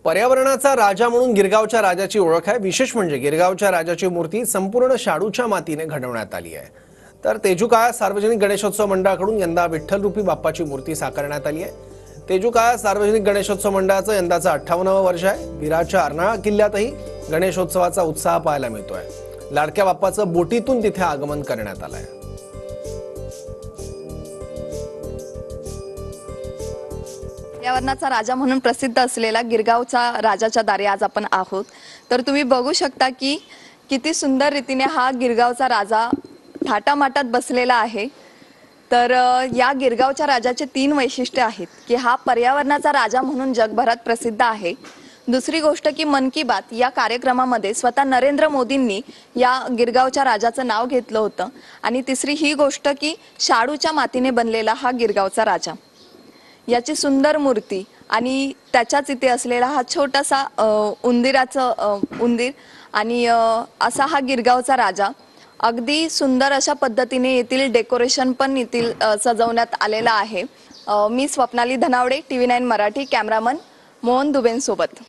पर्यावरणाचा राजा म्हणून गिरगावच्या राजाची ओळख आहे। विशेष म्हणजे गिरगावच्या राजाची मूर्ती संपूर्ण शाडूच्या मातीने घडवण्यात आली आहे। तर तेजुकाळा सार्वजनिक गणेशोत्सव मंडळाकडून यंदा विठ्ठलरूपी बाप्पाची मूर्ती साकारण्यात आली आहे। तेजुकाळा सार्वजनिक गणेशोत्सव मंडळाचं यंदाचं 58वं वर्ष आहे। विरारच्या अर्नाळा किल्ल्यातही गणेशोत्सवाचा उत्साह पाहायला मिळतोय। लाडक्या बाप्पाचं बोटीतून तिथे आगमन करण्यात आलंय। पर्यावरणाचा राजा म्हणून प्रसिद्ध असलेला गिरगावच्या राजाच्या दारी आज आपण आहोत। तर तुम्ही बघू शकता की किती सुंदर रीतीने हा गिरगावचा राजा थाटामाटात बसलेला आहे। तर या गिरगावच्या राजाचे 3 वैशिष्ट्य आहेत की हा पर्यावरणाचा राजा म्हणून जगभरात प्रसिद्ध आहे। दुसरी गोष्ट की मन की बात या कार्यक्रमामध्ये स्वतः नरेंद्र मोदींनी या गिरगावच्या राजाचं नाव घेतलं होतं। आणि तिसरी ही गोष्ट की शाडूच्या मातीने बनलेला हा गिरगावचा राजा, याची सुंदर मूर्ती आणि त्याच्याच इथे असलेला हा छोटासा उंदीर आणि असा हा गिरगावचा राजा अगदी सुंदर अशा पद्धतीने येथील डेकोरेशन पण येथील सजवण्यात आलेला आहे। मी स्वप्नाली धनावडे, TV9 मराठी, कॅमेरामन मोहन दुबेंसोबत।